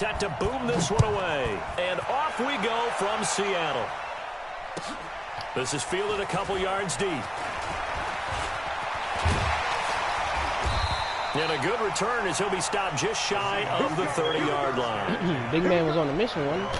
Set to boom this one away. And off we go from Seattle. This is fielded a couple yards deep. And a good return as he'll be stopped just shy of the 30-yard line. Big man was on a mission, wasn't he?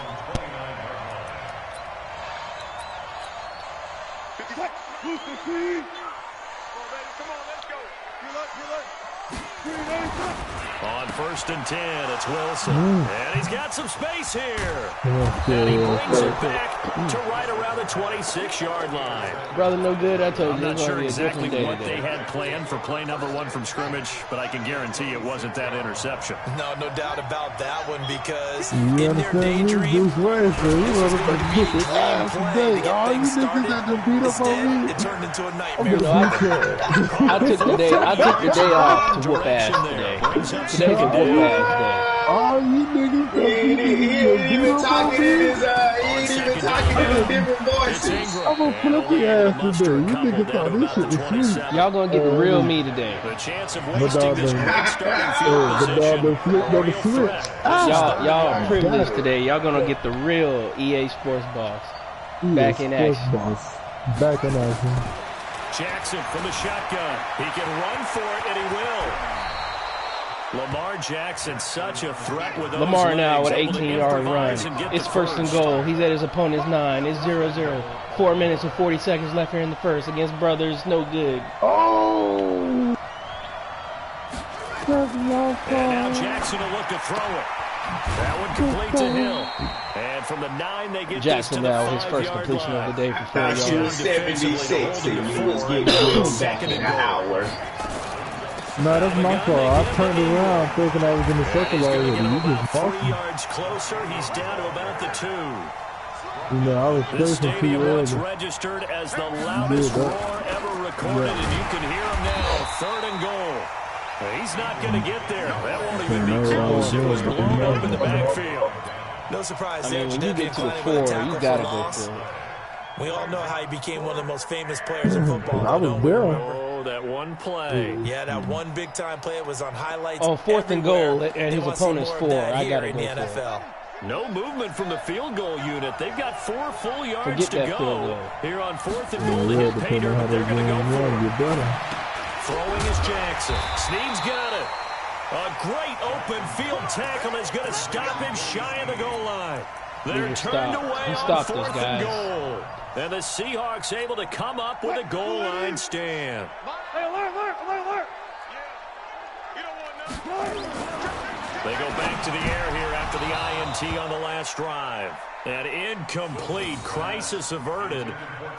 On 1st and 10, it's Wilson. And he's got some space here. And he brings it back to right around the 26-yard line. Brother, no good. I told I'm you. not sure exactly what they had planned for play number 1 from scrimmage, but I can guarantee it wasn't that interception. No doubt about that one, because in their daydream, this was going to be a dream play to get things started. Instead, it turned into a nightmare. I took the day off to whoop ass today. Today's a whoop ass day. Oh, you niggas. He ain't even talking in his, different voices. I'm gonna put up the ass today. You niggas thought this shit was sweet. Y'all gonna get the real me today. The chance of wasting this great starting field position. Y'all privileged today. Y'all gonna get the real EA Sports Boss. Back in action. Back in action. Jackson from the shotgun. He can run for it, and he will. Lamar Jackson, such a threat with those Lamar now with legs, 18-yard run. It's 1st and goal. He's at his opponent's 9. It's 0-0. 4 minutes and 40 seconds left here in the first against Brothers. No good. Oh! And now Jackson will look to throw it. That one complete to Hill. And from the 9, they get Jackson this to the now his first completion of the day for 4 yards. 76, and he was getting back in an hour. No, that's my fault. I turned around thinking I was in the circle already. You just about bossed 3 yards closer. He's down to about the 2. You know, I was This facing stadium too once early. registered as the loudest roar ever recorded, and you can hear him now. 3rd and goal. He's not going to get there. That won't even be close. It was blown up in the backfield. No surprise I there. mean, when you get to the 4, you gotta go for it. We all know how he became one of the most famous players in football. I was there. Oh, that one play. Yeah, that one big-time play was on highlights. On 4th and goal at his opponent's 4, I got gotta to go for it. No movement from the field goal unit. They've got 4 full yards Forget to that field go. goal. Here on 4th and goal to Yeah, hit depending Pater, on how but they they're going to go for it. you better. Throwing is Jackson. Snead's got it. A great open field tackle is going to stop him shy of the goal line. They're turned away on 4th and goal. And the Seahawks able to come up with a goal line stand. Hey, alert. They go back to the air here after the INT on the last drive. And incomplete. Crisis averted.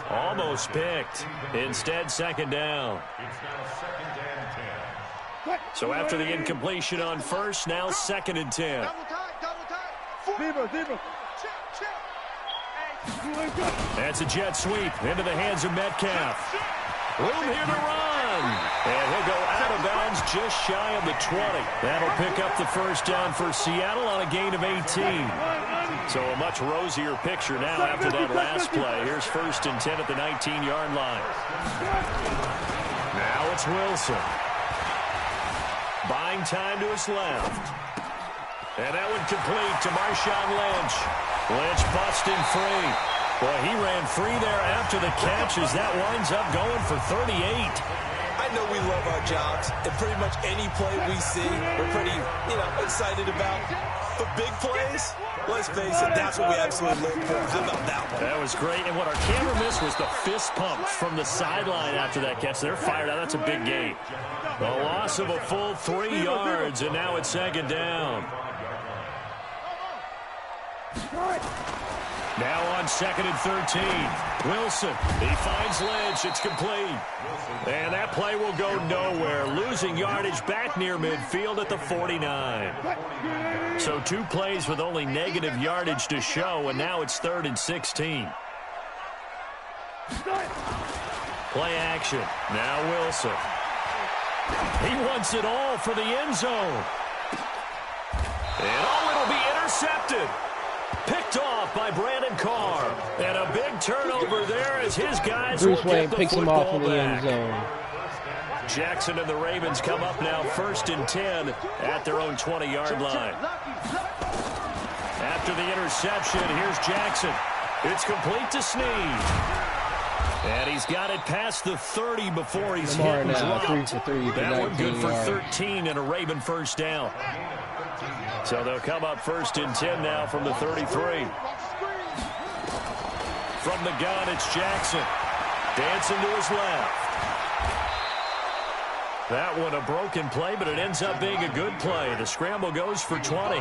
Almost picked. Instead, 2nd down. So after the incompletion on 1st, now 2nd and 10. That's a jet sweep into the hands of Metcalf. Room here to run. And he'll go out of bounds just shy of the 20. That'll pick up the 1st down for Seattle on a gain of 18. So a much rosier picture now after that last play. Here's 1st and 10 at the 19-yard line. Now it's Wilson. Buying time to his left. And that one complete to Marshawn Lynch. Lynch busting free. Boy, he ran free there after the catch as that winds up going for 38. I know we love our jobs, and pretty much any play we see, we're pretty, excited about. But big plays, let's face it, that's what we absolutely look for. How about that one? That was great, and what our camera missed was the fist pumps from the sideline after that catch. They're fired out. That's a big gain. A loss of a full 3 yards, and now it's 2nd down. Now on 2nd and 13. Wilson, he finds Lynch. It's complete. And that play will go nowhere. Losing yardage back near midfield at the 49. So 2 plays with only negative yardage to show, and now it's 3rd and 16. Play action. Now Wilson. He wants it all for the end zone. And it'll be intercepted. Picked off by Brandon Carr. And a big turnover there as his guys Bruce will Wayne get the picks him off football in the back. end zone. Jackson and the Ravens come up now 1st and 10 at their own 20-yard line. after the interception. Here's Jackson. It's complete to Snead. And he's got it past the 30 before he's hit. Now, 3 for 3 for that one good for yards. 13 and a Raven first down. So they'll come up 1st and 10 now from the 33. From the gun, it's Jackson. Dancing to his left. That one a broken play, but it ends up being a good play. The scramble goes for 20.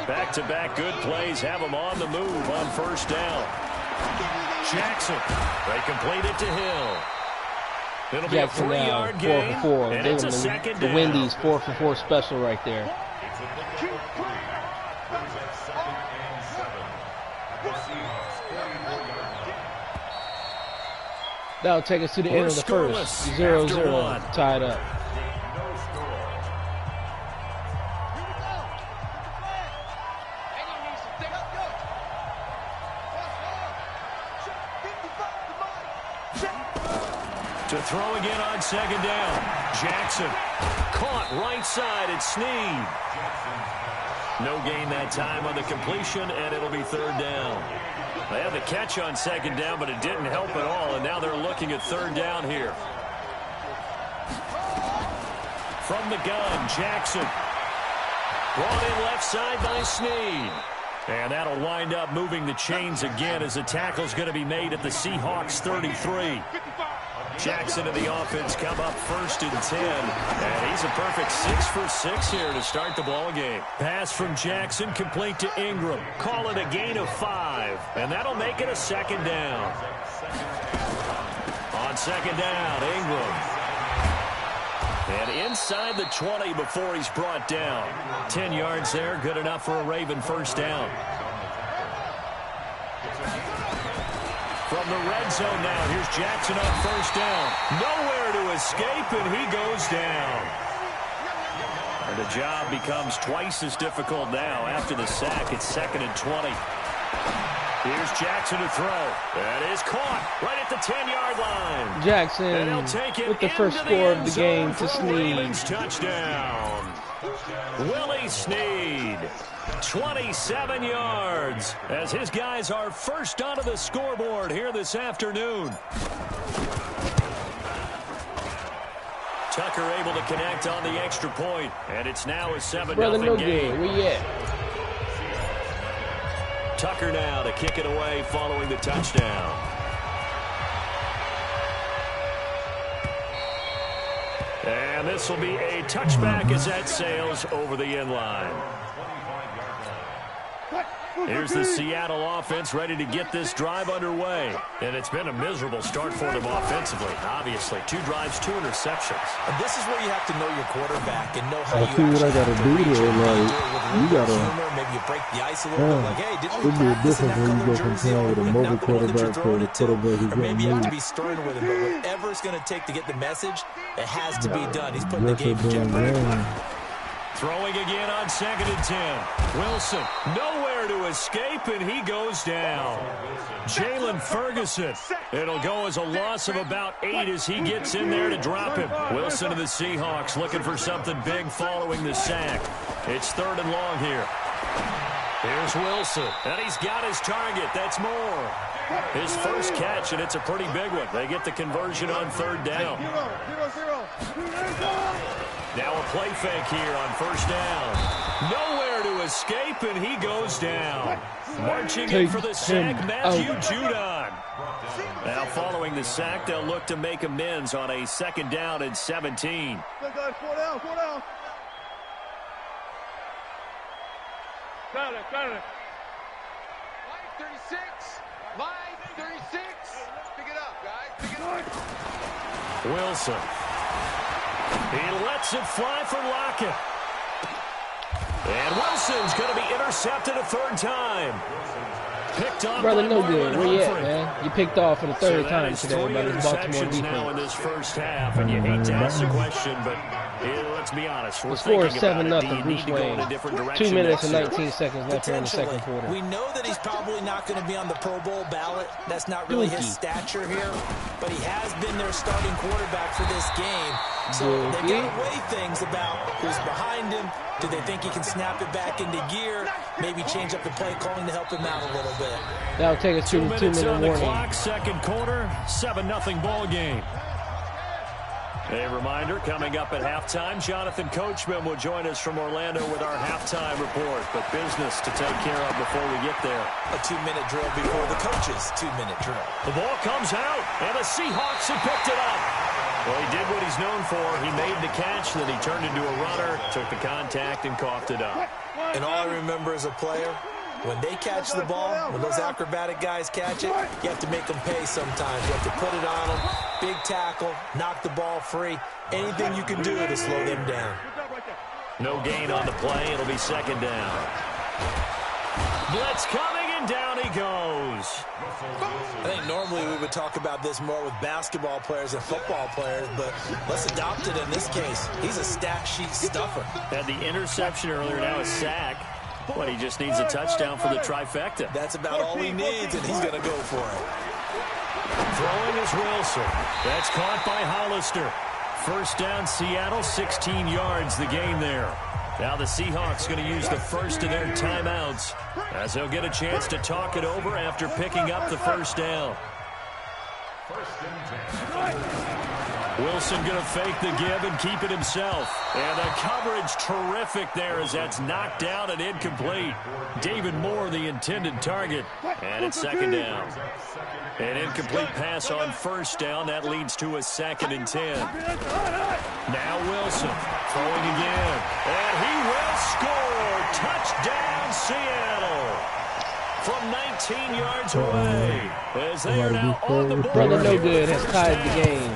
Back-to-back good plays have them on the move on 1st down. Jackson. They complete it to Hill. It'll be Jackson a 3-yard gain, 4 for 4. and it's a second the down. Wendy's 4 for 4 special right there. That'll take us to the end of the first. 0-0, tied up. To throw again on 2nd down. Jackson caught right side at Snead. No gain that time on the completion, and it'll be 3rd down. They had the catch on 2nd down, but it didn't help at all, and now they're looking at 3rd down here. From the gun, Jackson. Brought in left side by Snead. And that'll wind up moving the chains again as the tackle's going to be made at the Seahawks 33. Jackson and the offense come up 1st and 10. And he's a perfect 6 for 6 here to start the ball game. Pass from Jackson complete to Ingram. Call it a gain of 5. And that'll make it a 2nd down. On 2nd down, Ingram. And inside the 20 before he's brought down. 10 yards there, good enough for a Raven first down. From the red zone now, here's Jackson on 1st down. Nowhere to escape, and he goes down. And the job becomes twice as difficult now after the sack. It's 2nd and 20. Here's Jackson to throw. That is caught right at the 10-yard line. Jackson with the first score of the game to Snead. Touchdown. Willie Snead, 27 yards, as his guys are first onto the scoreboard here this afternoon. Tucker able to connect on the extra point, and it's now a 7-0 game. Where you at? Tucker now to kick it away following the touchdown. And this will be a touchback as that sails over the end line. Here's the Seattle offense ready to get this drive underway. And it's been a miserable start for them offensively, obviously. 2 drives, 2 interceptions. And this is where you have to know your quarterback and know how you see what I gotta do here. Like, you gotta. Maybe you break the ice a little bit. Like, hey, didn't it'd be a difference when you go from playing with a mobile quarterback to the quarterback who's or maybe you have to be moved. stern with him. But whatever it's going to take to get the message, it has to be done. He's putting the game in jeopardy. Throwing again on 2nd and 10. Wilson, nowhere to escape, and he goes down. Jalen Ferguson. It'll go as a loss of about 8 as he gets in there to drop him. Wilson to the Seahawks looking for something big following the sack. It's 3rd and long here. Here's Wilson, and he's got his target. That's Moore. His first catch, and it's a pretty big one. They get the conversion on 3rd down. Now a play fake here on 1st down. Nowhere to escape, and he goes down. Marching in for the sack, Matthew Judon. Now following the sack, they'll look to make amends on a 2nd down and 17. Got it. Line 36. Line 36. Pick it up, guys. Pick it up. Wilson. He lets it fly for Lockett. And Wilson's going to be intercepted a 3rd time. Picked off Brother, by no Marlon good. Where you at, Humphrey. man? You picked off for the 3rd time So today by this Baltimore interceptions now in defense. this first half, and you hate to ask the question, but Let's be honest. The score is 7-0, Bruce Wayne. 2 minutes and 19 seconds left here in the second quarter. We know that he's probably not going to be on the Pro Bowl ballot. That's not really his stature here. But he has been their starting quarterback for this game. So they got to weigh things about who's behind him. Do they think he can snap it back into gear? Maybe change up the play calling to help him out a little bit. That'll take us to the 2-minute on the warning. clock, second quarter, 7-0 ball game. A reminder, coming up at halftime, Jonathan Coachman will join us from Orlando with our halftime report. But business to take care of before we get there. A 2-minute drill before the coach's 2-minute drill. The ball comes out, and the Seahawks have picked it up. Well, he did what he's known for. He made the catch, then he turned into a runner, took the contact, and coughed it up. And all I remember as a player, when they catch the ball, when those acrobatic guys catch it, you have to make them pay sometimes. You have to put it on them, big tackle, knock the ball free. Anything you can do to slow them down. No gain on the play. It'll be second down. Blitz coming, and down he goes. I think normally we would talk about this more with basketball players and football players, but let's adopt it in this case. He's a stat sheet stuffer. Had the interception earlier, now a sack. But he just needs a touchdown for the trifecta. That's about all he needs, and he's going to go for it. Throwing is Wilson. That's caught by Hollister. First down, Seattle, 16 yards the gain there. Now the Seahawks going to use the first of their timeouts as they'll get a chance to talk it over after picking up the first down. Wilson going to fake the give and keep it himself. And the coverage terrific there as that's knocked down and incomplete. David Moore, the intended target. And it's second down. An incomplete pass on first down. That leads to a 2nd and 10. Now Wilson throwing again. And he will score. Touchdown, Seattle. From 19 yards away. As they are now on the board. Brother No Good has tied the game.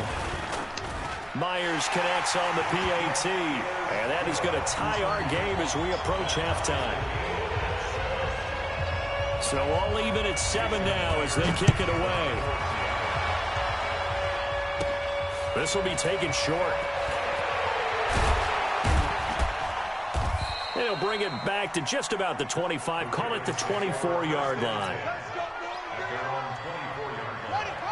Myers connects on the PAT, and that is going to tie our game as we approach halftime. So all even at 7 now as they kick it away. This will be taken short. They'll bring it back to just about the 25, call it the 24-yard line.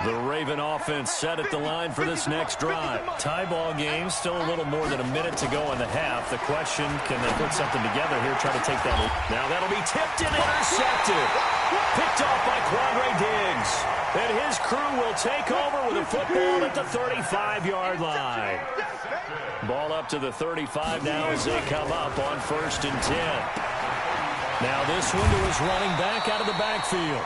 The Raven offense set at the line for this next drive. Tie ball game, still a little more than a minute to go in the half. The question, can they put something together here, try to take that? Now that'll be tipped and intercepted. Picked off by Quandre Diggs. And his crew will take over with a football at the 35-yard line. Ball up to the 35 now as they come up on 1st and 10. Now this one to his running back out of the backfield.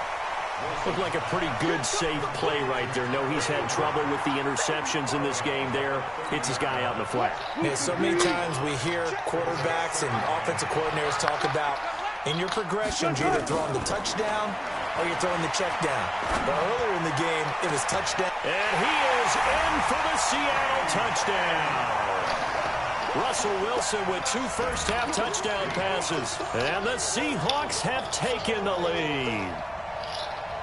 Looked like a pretty good, safe play right there. No, he's had trouble with the interceptions in this game there. Hits his guy out in the flat. Yeah, so many times we hear quarterbacks and offensive coordinators talk about in your progressions, you're either throwing the touchdown or you're throwing the check down. But earlier in the game, it was touchdown. And he is in for the Seattle touchdown. Russell Wilson with 2 first-half touchdown passes. And the Seahawks have taken the lead.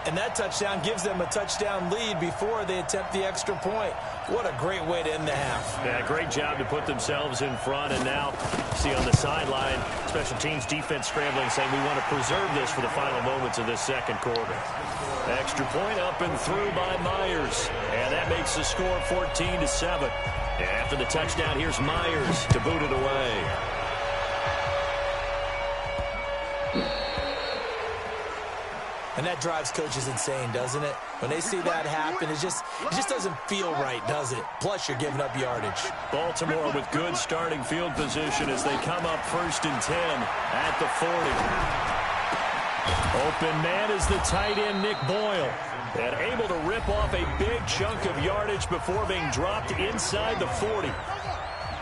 And that touchdown gives them a touchdown lead before they attempt the extra point. What a great way to end the half. Yeah, great job to put themselves in front. And now, see on the sideline, special teams defense scrambling, saying we want to preserve this for the final moments of this second quarter. Extra point up and through by Myers. And that makes the score 14-7. And after the touchdown, here's Myers to boot it away. And that drives coaches insane, doesn't it? When they see that happen, it just doesn't feel right, does it? Plus, you're giving up yardage. Baltimore with good starting field position as they come up 1st and 10 at the 40. Open man is the tight end, Nick Boyle. And able to rip off a big chunk of yardage before being dropped inside the 40.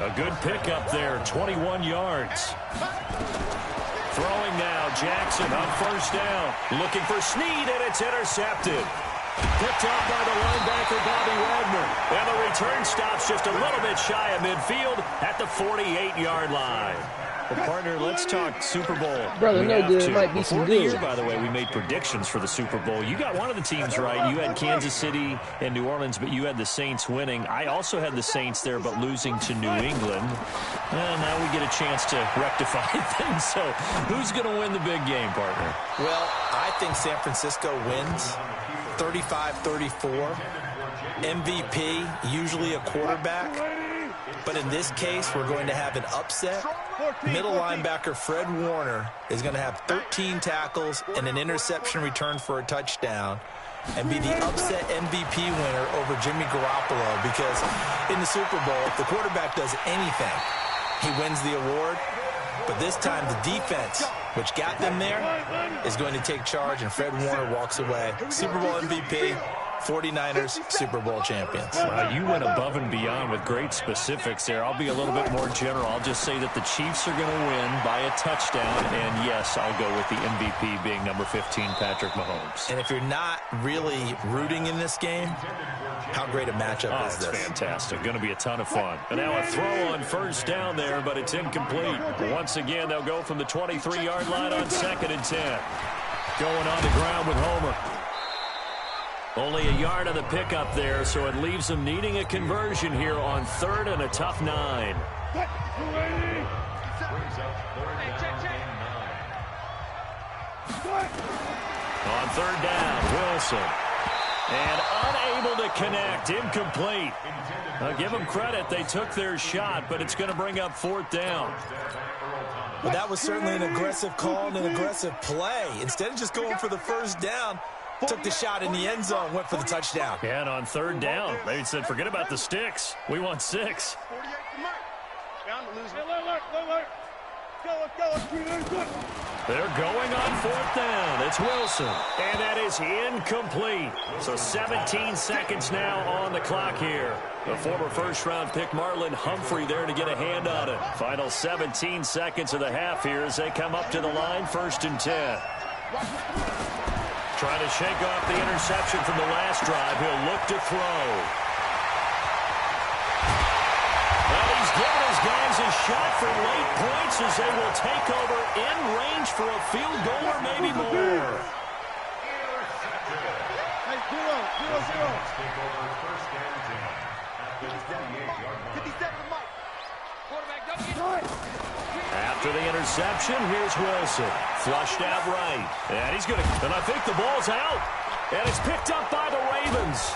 A good pickup there, 21 yards. Throwing now, Jackson on 1st down. Looking for Snead, and it's intercepted. Picked off by the linebacker, Bobby Wagner. And the return stops just a little bit shy of midfield at the 48-yard line. Well, partner, let's talk Super Bowl. Brother, no good. It might be some Before good. the year, by the way, we made predictions for the Super Bowl. You got one of the teams right. You had Kansas City and New Orleans, but you had the Saints winning. I also had the Saints there, but losing to New England. And now we get a chance to rectify things. So who's going to win the big game, partner? Well, I think San Francisco wins 35-34. MVP, usually a quarterback. But in this case, we're going to have an upset. Middle linebacker Fred Warner is going to have 13 tackles and an interception return for a touchdown and be the upset MVP winner over Jimmy Garoppolo, because in the Super Bowl, if the quarterback does anything, he wins the award. But this time, the defense, which got them there, is going to take charge, and Fred Warner walks away. Super Bowl MVP. 49ers Super Bowl champions. You went above and beyond with great specifics there. I'll be a little bit more general. I'll just say that the Chiefs are going to win by a touchdown. And, yes, I'll go with the MVP being number 15, Patrick Mahomes. And if you're not really rooting in this game, how great a matchup is this? It's fantastic. Going to be a ton of fun. And now a throw on first down there, but it's incomplete. Once again, they'll go from the 23-yard line on 2nd and 10. Going on the ground with Homer. Only a yard on the pickup there, so it leaves them needing a conversion here on 3rd and a tough 9. On 3rd down, Wilson. And unable to connect, incomplete. I'll give them credit, they took their shot, but it's going to bring up 4th down. Well, that was certainly an aggressive call and an aggressive play. Instead of just going for the first down, took the shot in the end zone, went for the touchdown. Yeah, and on 3rd down, they said, forget about the sticks. We want 6. They're going on 4th down. It's Wilson. And that is incomplete. So 17 seconds now on the clock here. The former first-round pick Marlon Humphrey there to get a hand on it. Final 17 seconds of the half here as they come up to the line, 1st and 10. Trying to shake off the interception from the last drive. He'll look to throw. And he's given his guys a shot for late points as they will take over in range for a field goal or maybe more. After the interception, here's Wilson. Flushed out right. And he's going to, and I think the ball's out. And it's picked up by the Ravens.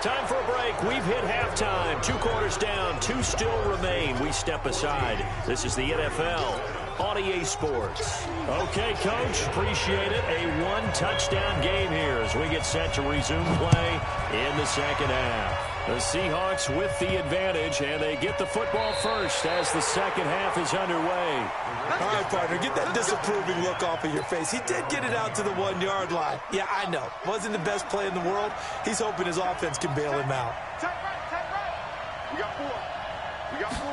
Time for a break. We've hit halftime. 2 quarters down. 2 still remain. We step aside. This is the NFL on EA Sports. Okay, Coach. Appreciate it. A 1-touchdown game here as we get set to resume play in the second half. The Seahawks with the advantage, and they get the football first as the second half is underway. All right, partner, get that disapproving look off of your face. He did get it out to the 1-yard line. Yeah, I know. Wasn't the best play in the world. He's hoping his offense can bail him out. We got 4. We got 4.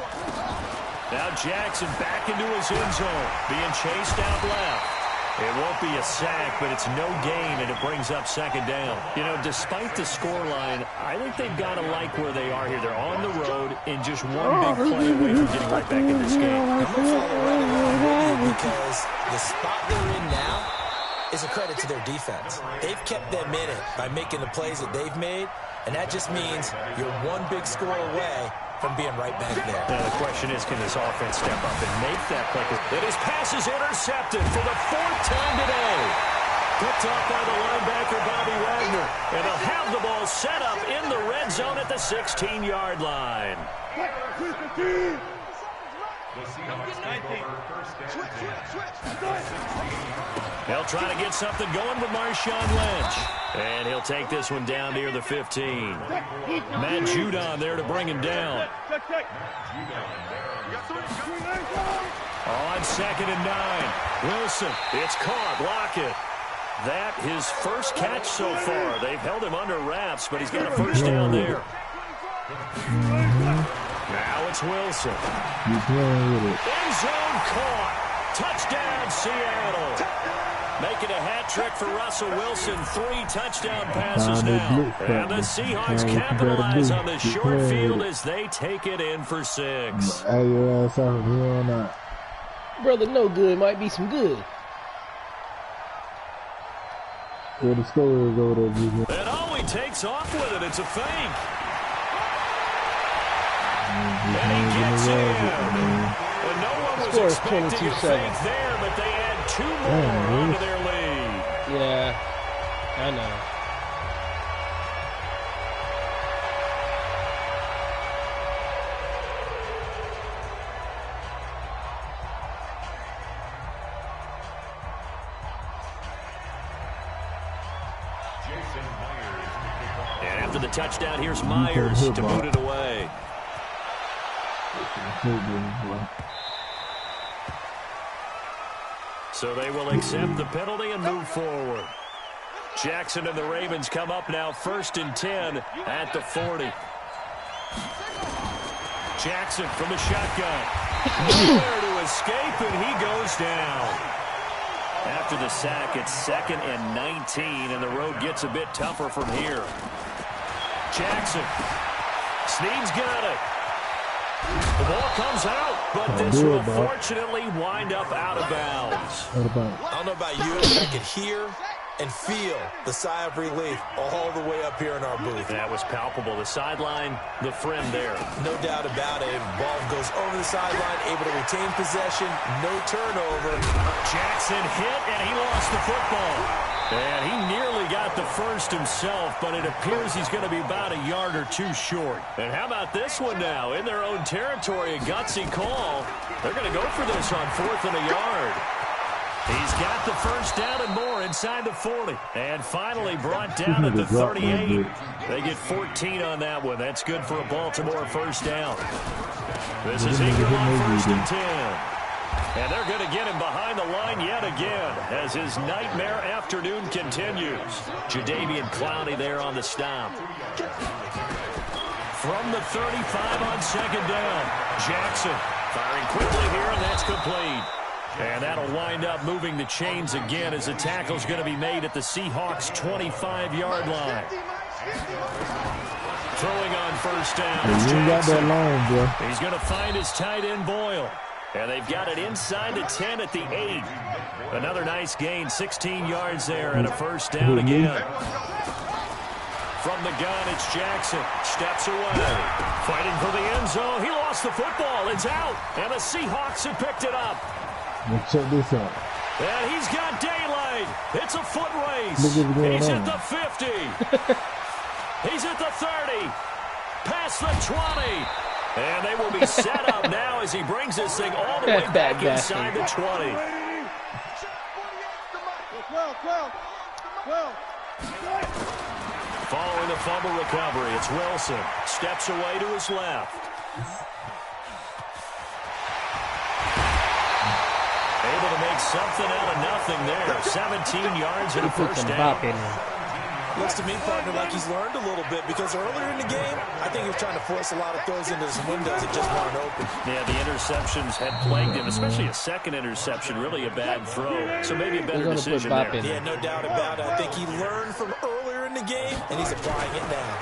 Now Jackson back into his end zone, being chased out left. It won't be a sack, but it's no gain, and it brings up 2nd down. You know, despite the scoreline, I think they've got to like where they are here. They're on the road and just one big play away from getting right back in this game. I'm going to follow right along with you because the spot they're in now is a credit to their defense. They've kept them in it by making the plays that they've made, and that just means you're one big score away from being right back there. Now the question is, can this offense step up and make that play? And his pass is intercepted for the 4th time today. Picked off by the linebacker, Bobby Wagner. And they'll have the ball set up in the red zone at the 16-yard line. They'll try to get something going with Marshawn Lynch. And he'll take this one down near the 15. Matt Judon there to bring him down. On 2nd and 9. Wilson, it's caught. Lockett. That his first catch so far. They've held him under wraps, but he's got a first down there. Now it's Wilson. End zone caught. Touchdown, Seattle. Making a hat trick for Russell Wilson. 3 touchdown passes now. And the Seahawks capitalize on the short field as they take it in for 6. Hey, your ass out from here on out. Brother, no good. Might be some good. Yeah, the score is over there, G. And oh, he takes off with it. It's a fake. And he gets in. And no one was expecting a fake there, but they add 2 more onto their lead. Yeah, I know. And after the touchdown, here's Myers to boot it away. So they will accept the penalty and move forward. Jackson and the Ravens come up now 1st and 10 at the 40. Jackson from the shotgun. Nowhere to escape, and he goes down. After the sack, it's 2nd and 19, and the road gets a bit tougher from here. Jackson. Snead's got it. The ball comes out, but this will fortunately wind up out of bounds. I don't know about you, but I could hear and feel the sigh of relief all the way up here in our booth. That was palpable. The sideline, the friend there. No doubt about it. Ball goes over the sideline, able to retain possession, no turnover. Jackson hit, and he lost the football. And he nearly got the first himself, but it appears he's going to be about a yard or 2 short. And how about this one now? In their own territory, a gutsy call. They're going to go for this on 4th and a yard. He's got the first down and more inside the 40. And finally brought down at the 38. They get 14 on that one. That's good for a Baltimore first down. This is Ingram on 1st and 10. And they're going to get him behind the line yet again as his nightmare afternoon continues. Jadeveon Clowney there on the stop. From the 35 on 2nd down. Jackson firing quickly here, and that's complete. And that'll wind up moving the chains again as the tackle's going to be made at the Seahawks' 25-yard line. Throwing on 1st down. He's going to find his tight end, Boyle. And they've got it inside the 10 at the 8. Another nice gain, 16 yards there, and a first down again. From the gun, it's Jackson. Steps away. Fighting for the end zone. He lost the football. It's out. And the Seahawks have picked it up. Check this out. And he's got daylight. It's a foot race. He's at the 50. He's at the 30. Past the 20. And they will be set up now as he brings this thing all the way back inside the 20. Following the fumble recovery, it's Wilson. Steps away to his left. Able to make something out of nothing there. 17 yards and a first down. Looks to me, partner, like he's learned a little bit because earlier in the game, I think he was trying to force a lot of throws into some windows that just weren't open. Yeah, the interceptions had plagued him, especially a second interception, really a bad throw. So maybe a better decision there. Yeah, no doubt about it. I think he learned from earlier in the game, and he's applying it now.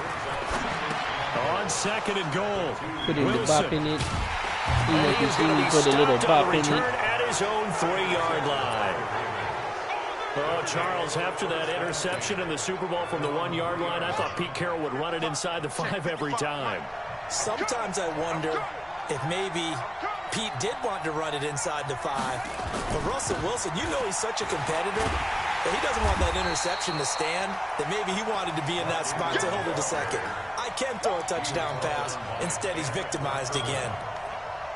On 2nd and goal. Put in the bop in it. He's going to put a little bop in it. At his own 3-yard line. Oh, Charles, after that interception in the Super Bowl from the 1-yard line, I thought Pete Carroll would run it inside the 5 every time. Sometimes I wonder if maybe Pete did want to run it inside the 5. But Russell Wilson, you know he's such a competitor that he doesn't want that interception to stand, that maybe he wanted to be in that spot to hold it a second. I can throw a touchdown pass. Instead, he's victimized again.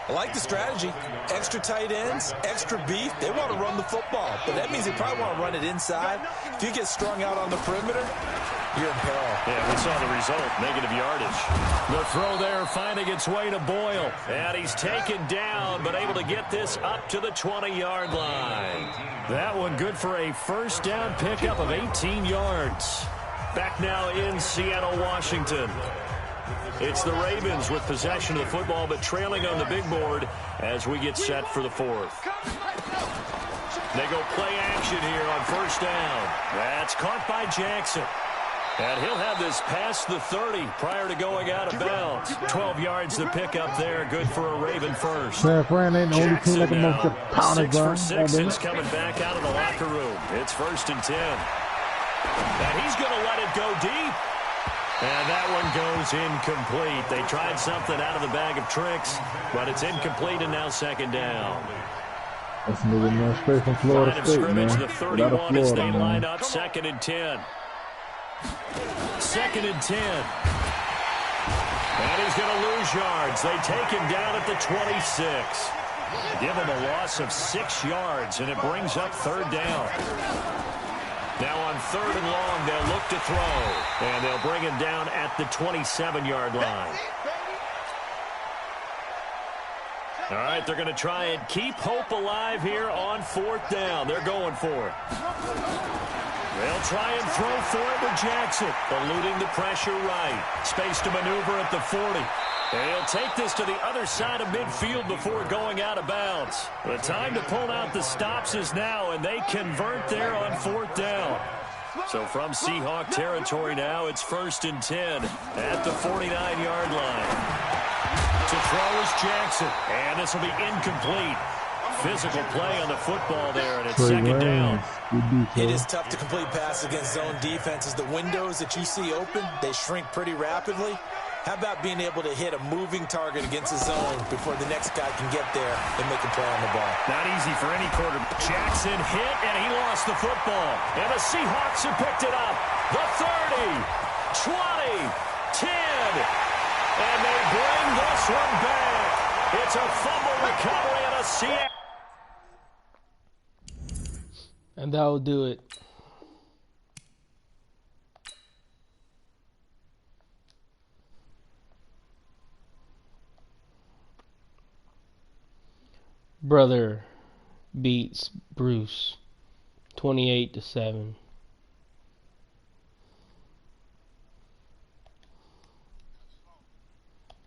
I like the strategy. Extra tight ends, extra beef. They want to run the football, but that means they probably want to run it inside. If you get strung out on the perimeter, you're in peril. Yeah, we saw the result, negative yardage. The throw there finding its way to Boyle. And he's taken down, but able to get this up to the 20-yard line. That one good for a first down pickup of 18 yards. Back now in Seattle, Washington. It's the Ravens with possession of the football, but trailing on the big board as we get set for the 4th. They go play action here on first down. That's caught by Jackson. And he'll have this past the 30 prior to going out of bounds. 12 yards to pick up there. Good for a Raven first. San Fran ain't the only team that can make the pound of 6 for ground. 6 is coming back out of the locker room. It's 1st and 10. And he's going to let it go deep. And that one goes incomplete. They tried something out of the bag of tricks, but it's incomplete and now 2nd down. That's nigga man straight from Florida Line of State, scrimmage, man. the 31 as they Florida, line man. up 2nd and 10. 2nd and 10. And he's going to lose yards. They take him down at the 26. Give him a loss of 6 yards, and it brings up 3rd down. Now on 3rd and long, they'll look to throw, and they'll bring him down at the 27-yard line. All right, they're going to try and keep hope alive here on 4th down. They're going for it. They'll try and throw for it with Jackson, eluding the pressure right. Space to maneuver at the 40. And he'll take this to the other side of midfield before going out of bounds. The time to pull out the stops is now, and they convert there on 4th down. So from Seahawk territory now, it's 1st and 10 at the 49-yard line. To throw is Jackson, and this will be incomplete. Physical play on the football there, and it's 2nd down. It is tough to complete passes against zone defenses. The windows that you see open, they shrink pretty rapidly. How about being able to hit a moving target against a zone before the next guy can get there and make a play on the ball? Not easy for any quarter. Jackson hit, and he lost the football. And the Seahawks have picked it up. The 30, 20, 10. And they bring this one back. It's a fumble recovery and a Seattle. And that will do it. Brother beats Bruce 28-7.